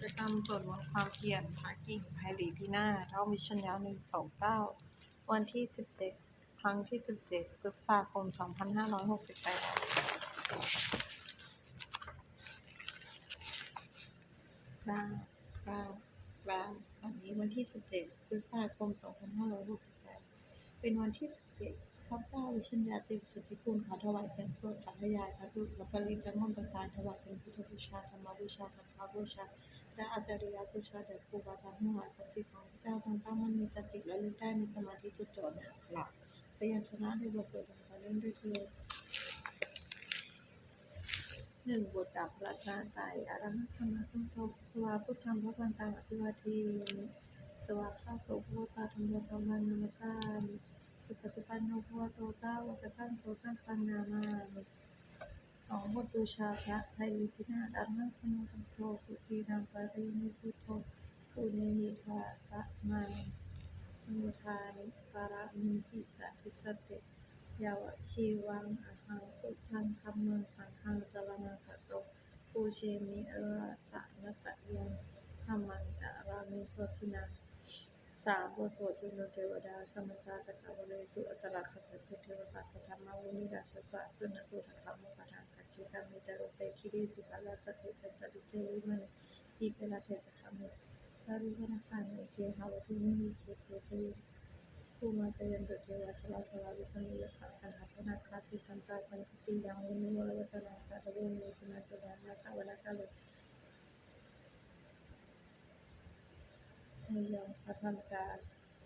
จกรรมสวดมนต์ความเพียรพระกิ่งไพศรีพินาศเท่ามิชชัญญา129วันที่17ครั้งที่17พฤษภาคม2568วันนี้วันที่17พฤษภาคม2568เป็นวันที่17ข้าพเจ้าวิชัญญาติสุทธิคุณขอถวายเสียงสวดสาธยายพระสูตรและปริตรมนต์ประสานถวายเป็นพุทธบูชาธรรมบูชาสังฆบูชาและอาจาริยบูชาแด่ครูบาอาจารย์ทั้งหลายขอจิตของพระเจ้าทั้งตั้งมั่นมีสติและลึกได้มีสมาธิจดจ่อในอักขระพยัญชนะในบทสวดต่างๆเล่นด้วยเถิด1บทจากพระตรัสไตรอรหังสัมมาสัมพุทโธสวาพุทธังพระวันตังอภิวาเทมิสวากขาโตภควตาธัมโมธัมมังนัมสสามิสุปฏิปันโนภควโตสาวกสังโฆสังฆังนามามิ2บทบูชาพระไพศรีพินาศอรหังสัมมาสัมพุทโธสุตินังปารินิพพุทโธปุเนหิทาสะมังมุทานิปาระมิหิสทิสเตยาวชีวังอหังพุทธังธัมมังสังฆังสรณังคัจโตปูเชมิระตะนัตตะยังธัมมังจารามิโสทินัง3บทสวดจุลเทวดาสมตาสกาวเลสุอัตตระคัจฉเทวตาธรรมวินิราชสะสุนตุสังฆมุปทานกัจจิตังมิตรโรเปคิริสิกาลสเทเตสดุเทวิมณีอีเปลาเทสะขมิสารุวนาคานิเกหาวตุนิหิสุเทเตภูมาเตยันตุเทวะชลาชลาวิสมิยะสันหพนาคาติสันตาสันติยังวินิวรวัตนาคาตเวนิสนาสุดานาสาวนาคาโลยังพัฒนาการ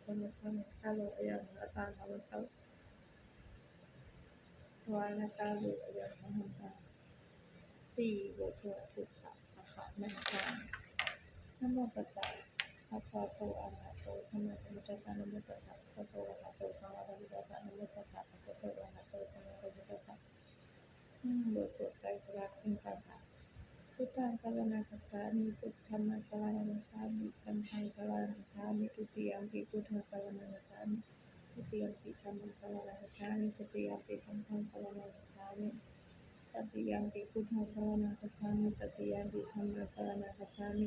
คนคนคาโลยังอาตาธรรมสวานาคาโลยังพัฒนาการ4บทสวดทุกขะอาคานาคานะโมตัสสะภะคะวะโตอะระหะโตสัมมาสัมพุทธัสสะนะโมตัสสะภะคะวะโตอะระหะโตสัมมาสัมพุทธัสสะนะโมตัสสะภะคะวะโตอะระหะโตสัมมาสัมพุทธัสสะบทสวดไตรสรณคาถาพุทธังสรณังคัจฉามิพุทธัมมังสรณังคัจฉามิธัมมังสรณังคัจฉามิทุติยัมปิพุทธังสรณังคัจฉามิทุติยัมปิธัมมังสรณังคัจฉามิทุติยัมปิสังฆังสรณังคัจฉามิตติยัมปิพุทธังสรณังคัจฉามิตติยัมปิธัมมังสรณังคัจฉามิ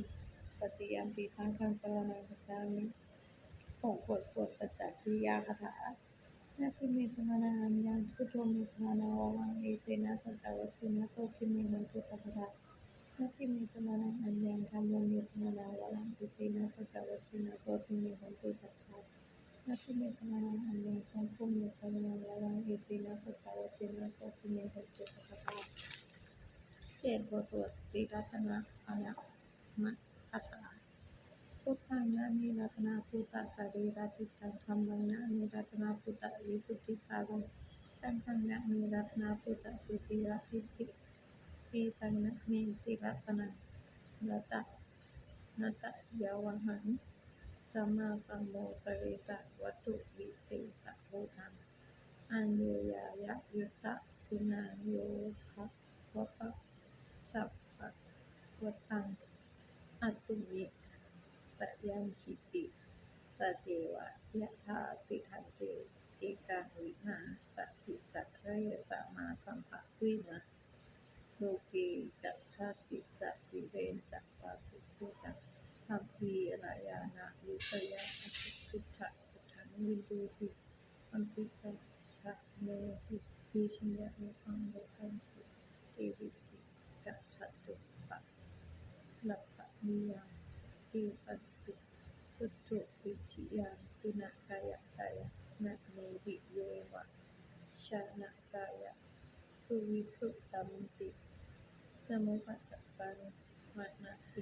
ตติยัมปิสังฆังสรณังคัจฉามิ6บทสวดสัจจกิริยาคาถานาคิเมสมานังยังพุทโธเมสมานังวะวังเอเตนะสัจจวัชนะโตคิเมหันตุสัพพะทานาคิเมสมานังอัญญังธัมโมเมสมานังวะลังเอเตนะสัจจวัชนะโตคิเมหันตุสัพพะทานาคิเมสมานังอัญญังสังโฆเมสมานังวะลังเอเตนะสัจจวัชนะโตคิเมหันตุสัพพะทา7บทสวดติรัตนะอายะมัคคาพุทธังนะเมรัตนาพุทธสรีระติตังธัมมังนะเมรัตนาพุทธวิสุทธิสารังสังฆังนะเมรัตนาพุทธสุติยทิฏฐิเอตังนะเมติรัตนังรัตนัตยาวหังสัมมาสัมโมสเวสะวัตถุวิเศษะโหทังอัญโยยายะยุตตะคุณาโยภะวะปะสัพพะวะตังอัสสุมิตยังคิติสเทวะยะถาติทันเตเอกังวินาสถิสัทเรสมาสัมภะวินะโลกีจัตถาติสัสิเรนจัปปาสุขุตังธัมพีรายานะวิสยะอสุทุถะสถังวินดูสิอัมปิกะชะโมหิวิชัญญะโมหังโลกันตุเอวิสิกัจฉตุปะลัพพะนิยังเอสันตุพุทโธวิชิยังตุนะกายะกายะนะเมหิโยวะชานะกายะสุวิสุตตัมติสมุปัสสะปังมานะสิ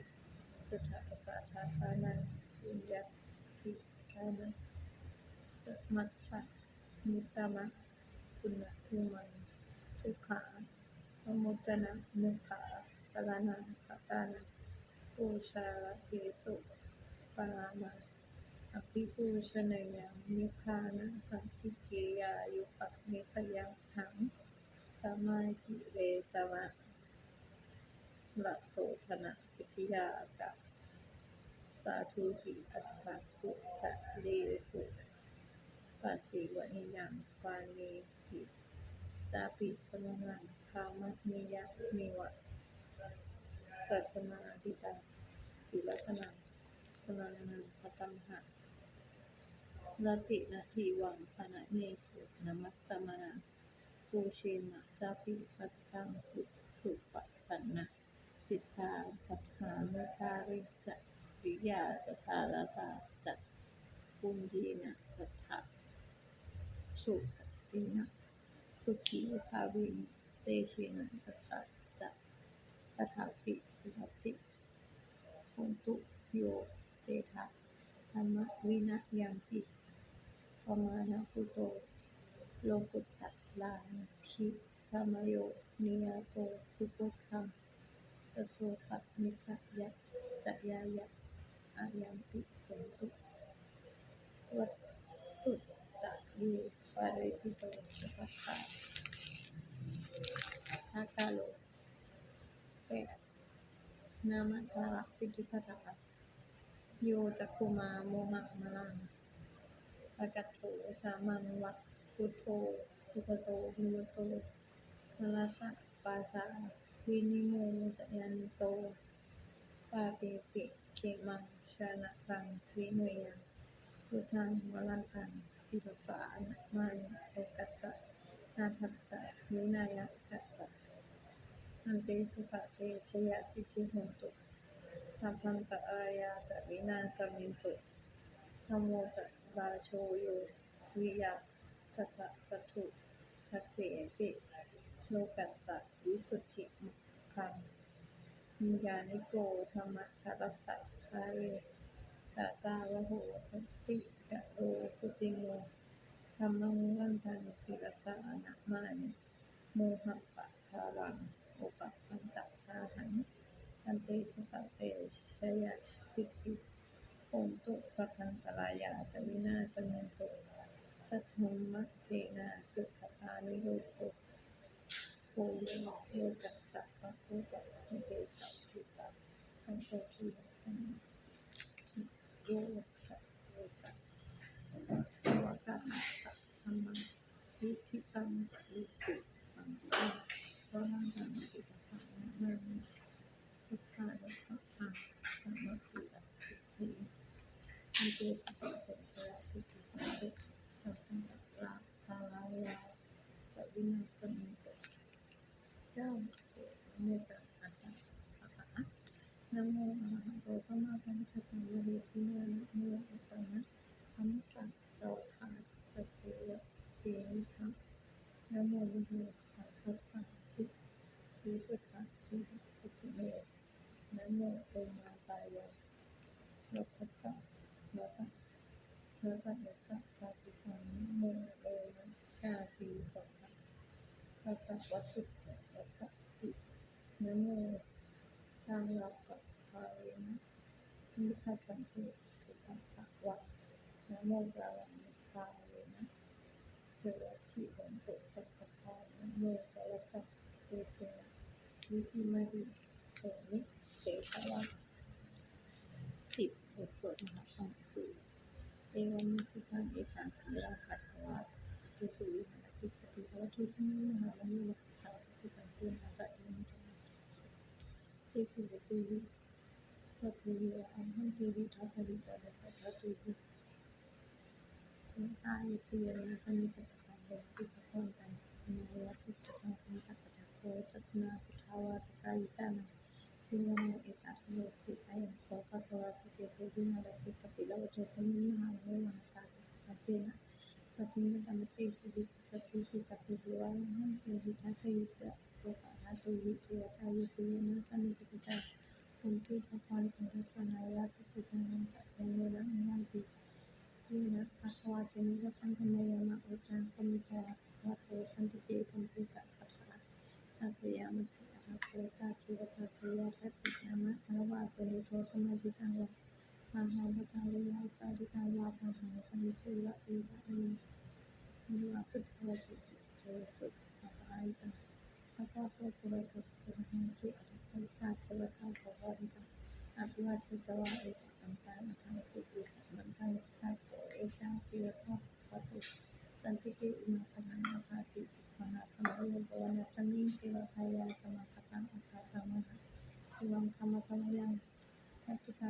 สุทธะสะทาสานังสุญญะติกานะสมัสสะมุตตมะคุณะภูมังทุกขาสมุตตนะมุขาสรณังคัจฉานะปูชาระเกตุปามาอภิปูชนียังนิพพานะสัจฉิกิริยายุปะเนสยังหังสมากิเรสวะละโสธนะสิทธิยากะสาธุหิอัตถะปุชะเรตุปัสสิวะนิยังปานิหิสาปิสมนังคามะนิยะนิวะตัสมาทิตังเก ศีลสนังสนังนังปตัมหะรตินาทีวังสนะเนสุนามัสสมานาปูเชมะจาปิสัตตังสุปปันนะสิทธาสัทธาเมตตาริจะวิยาสทาราตาจัตปุญญีนะสัทธาสุขตินะสุขีภาวินเตเชนะสัสสะจะตถาปิสุขติโหตุโยเตถะธรรมวินัยยัมปิปมาณปุโตโลกุตตะลาภิสัมโยนิยโตสุโขคังตโสปะนิสสะยะจะยายะอายัมปิโหตุวัตตุตะเยปาริปิโตสัพพะอาคาโลแปดนามทาระสิกขิคถาโยจักขุมาโมหะมะลังปะกัตโถสามังวัตพุทโธสุขโตหิมโตมลัสสะปาสาวินิโมจยานิโตปาเปสิเขมังชนะตังวิเนยังพุทธังวรันตังศิลปะนะมานิโอกัสสะนาทัสสะวินัยกัสสะอันเตสุขเตชยสิทธิโหตุสัพพันตอายาตวินาศมินตุนะโมตัสสะโชโยวิยะตัสสะสัทธุทัสเสสิโลกัสสะวิสุทธิมัคคังมิญาณิโกธรรมะทัสสะทาเรตาตาวะโหติกะโรกุติโมธัมมังวันตังศิรสานะมานิโมหะปะทารังโอปัสสันตทาหังอันเตสุขเตชยสิทธิโหตุสัพพันตรายาจวินาศมินตุสัทธัมมะเสนาสุขตานิโรโธโภโยโยกัสสะปะโภจะทิเตสัพพิตาทันโตทีสัมโยสัพโยสัพสวากานะสัพธัมมังวิธิตังปะริปุสังฆังวะรังตังสิกขังนะมามิพุทธานุภาพังสัมมาสีลัสสิอันเตสุขเตชะสิทธิโหตุสัพพันตตรายาจวินาศมินตุเจ้าเมตตาอัตตะนะโมอะระหะโตสัมมาสัมพุทธัสสะนะโมทินานะโมอัตตะนะธัมมัสสะโตภะคะเตวะเตมิทังนะโมพุทโธภะคะสะสิสีสุทธะสีสุทธิเมนะโมโอมาตายะโลกัสสะโลกัสโลกัสโลกัสสะปิสังนะโมโอนะชาติสัพพะปัสสะวัตถุวัตตินะโมตังรักขะภาเวนะนิพพานันตุสุขังภะวะนะโมกาลังนิพพาเวนะเสวะทิโหตุสัพพะทานะโมกะละกะเตเชนะวิธิมาริโสนิเตชะวะ10บทสวดมหาสังฆสูตรเอวัมมัสสิตังเอตังคัมมังคัตถวาตุสุวิหารติปฏิภวตุสัมมาหาลังโลกัสสะปิตังตุนาตะอิมิจนะเอกุวิตุวิสัพเพเยอะหังเทวิทัพพริตานะสัพพะตุวิตายเตียนะสันนิจจตังเวทิปะโคนตังนะยะพุทธสังฆังตัปปะทะโคตัสนาพุทธาวาตกายิตานังสิวะโนเอตัสโลสิอายัมโสภะคะวะสุเตโตวินาศติปฏิโลกโตสัมมิมหาโมหะตาสัพเพนะสัพพินะตัมเตสุวิสัพพิสุสัพพิวะหังเทวิทัสสิตะโลกะหะตุวิเทวตายุเตนะสันนิจจตังปุณติภะคะวันตัสสะนายะตุสุสังฆังสัพเพเนระนันติวินะภะคะวะเตมิระสังฆัมมยามะอุจังปมิจาวัตโตสันติเตปันติสัพพะทะอาเสยามะติอะระโตตาจิวะตาเสยะทัตติยามะอะระวะโตนิโสสมาธิตังวะมหาภะคะวิยาปาริตังวะตังหังสัมมิสุระอิระอิมิวะพุทธวะสุเตสุอะระหิตังภะคะวะโตปุระโตปุระหังสุอะระหิตาเทวตาภวะหิตังอภิวาทิตวะเอตัมปันตังสุติมันตังสัพโตเอตังปิยะทะปะตุสันติเกอิมังคะนังอะภาติมหาธรรมโยภวนะสัมมิเทวทายาสมะคตังอัคคาธรรมะสิวังธรรมะธรรมยังทัพพิทา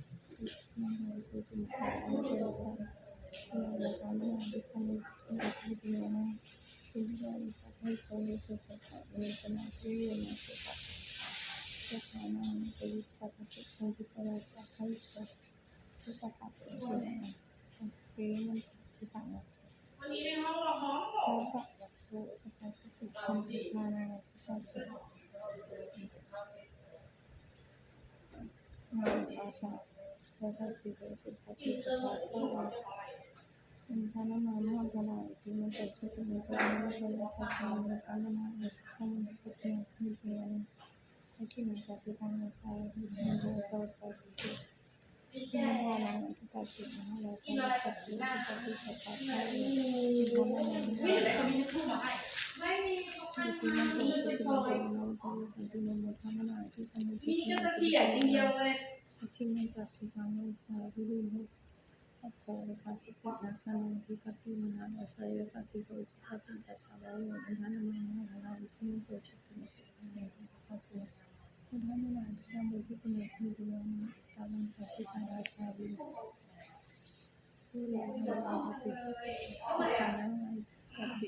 มันคือสิ่งที่เราไม่ได้ทำเราทำไม่ได้ที่ทำให้ที่เป็นอย่างนั้นสิ่งที่เราให้เขาในสุขภาพในขณะที่อยู่ในสุขภาพจะทำให้ไปสักสิ่งที่เราจะให้เขาสุขภาพเป็นยังไงคือมันที่ต่างกันวันนี้ในห้องเราห้องบอเขากแบบว่าเขาจะติดคำสุภาษิตเขาจะงานภาษาแล้วก็ติดติดปฏิสัมพันธ์ก็ทำให้มันมากขนาดที่มันจะช่วยในการไม่ให้เราขาดทุนในการทำงานให้มันเป็นที่มีเงินให้ที่มันจะเป็นทางใช้ที่มันจะต่อไปที่มันว่ามันที่การติดนะเราจะตัดสินใจที่จะตัดได้ที่ทำให้มันไม่ได้เขามีชื่อคู่มาให้ไม่มีที่มันเป็นที่มันเป็นเราจะที่มันทำให้ที่ทำให้ที่มีก็มันจะเสียอย่างเดียวเลย ที่มันจะที่ทำให้ใช้ที่ดีAku kasih akan kita mana saya kasih tahu kita tidak tahu mana mana itu proses ini aku mana yang begitu ini dengan dalam satu tanggal hari itu yang aku karena tapi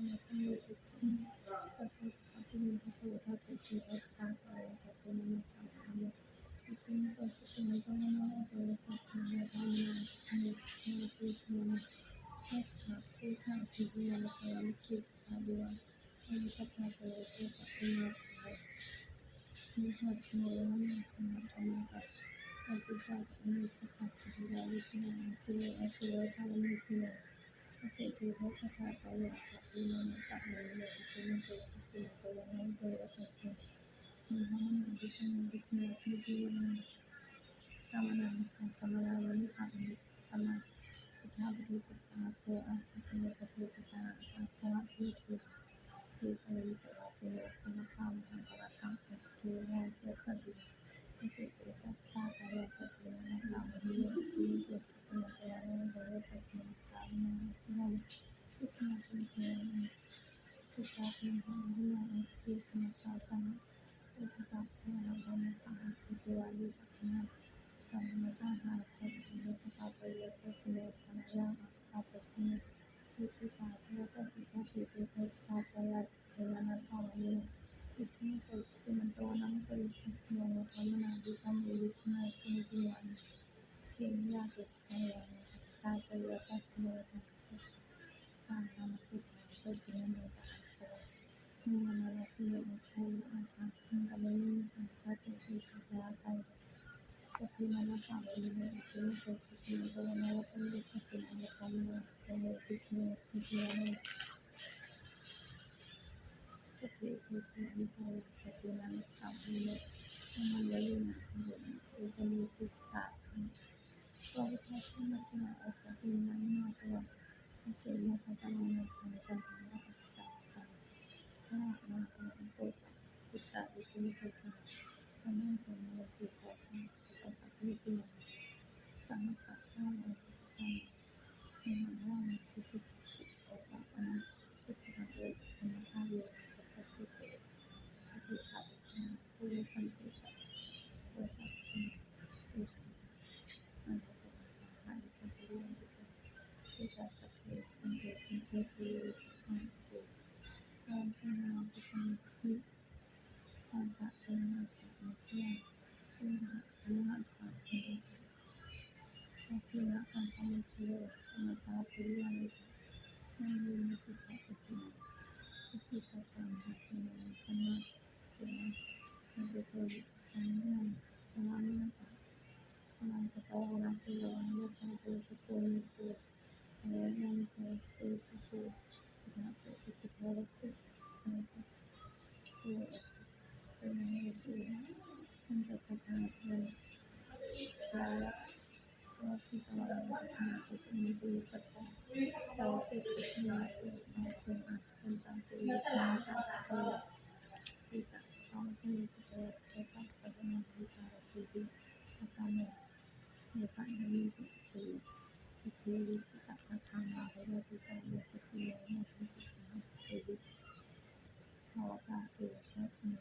ในสมุทรสัพพะที่มีพระโสดาปิสีอัตตาไปสัพพะนิสสัมภะที่เป็นตัวสุขในตัวนาโดยสัพพะนาธรรมนามินาติโนเทศะผู้ข้าที่เรียนและลิขิตอาเดียอันสัพพะโตเทศะอุมามีหัตถ์โมนะนาสนะธรรมะอัตติสัพพะนิสัพพะทิราลิขินาสิเลอสิเลภามิสิเลเสติภะคะทาปะยะปะอิโนนะตะโมโยอิติมิโตภะคะโตยะนันโตยะสัจเจมิหังนะดิฉันดิฉันทิฏฐิยะธรรมนังสัมมาลานิสัมมิสัมมาพุทธะปฏิปัสสะโตอะสัพเพปฏิปัสสะอัสสะทิฏฐิทิปะริตวะเตสัมมาสัมพุทธัสสะสัพเพโยเจตติสิเตสัพพะกะโยสัพเพนะนามิโยติมิโตภะคะโตยะนันโตยะสัจเจสามินะพุทธะสัมเพนะพุทธะสัมเพนะอิสมิสาสังพุทธะสัมเพนะธรรมะสังคิตวาลิปัสสนะสัมมาสังฆะสัพเพนะสัพเพโยสัพเพนะสัมมายังอัปปะทิทิฏฐิตาเทสัพพิทัสสิเตสัพพะกะยะเทนะธรรมะเยอิสมิโตติมันโตนังปริสุทธิ์โยธรรมนาดิธัมเมวิสนาสินิวันเสียงยาติสยามตาเตยะตัสโมทัสสะตาธรรมสิทธาเตจินะโมตัสสะนิวนานาสิโยมุทัยอาภาสังกัมมิสังฆะเจติปัจจาไตสัพพินานาสาวิโนอิติมิโตสุขิโตนะวะปะริสัพพินานาธรรมโมเตโมติโนทิเทโนสัพเพพุทธะวิโสสัพพินานาสาวิโนธรรมะยะนะโยเอตมิสุขะก็วิทัสสนะสนะอัสสะปินะนาโตเสยะสัตตะโมนะสังฆะนะอัสสะตังพระนาคาโตพุทธะวิสุทธิสัพพะนังสมโนติสัพพะสัพพะทิฏฐิสังฆะสังฆะสังฆะสังฆะทิฏฐิสัพพะนะพุทธ วิสตะสัทธานาเวรติกาเยสติโยนาทิสิกาเตวิภาวะเตชะเน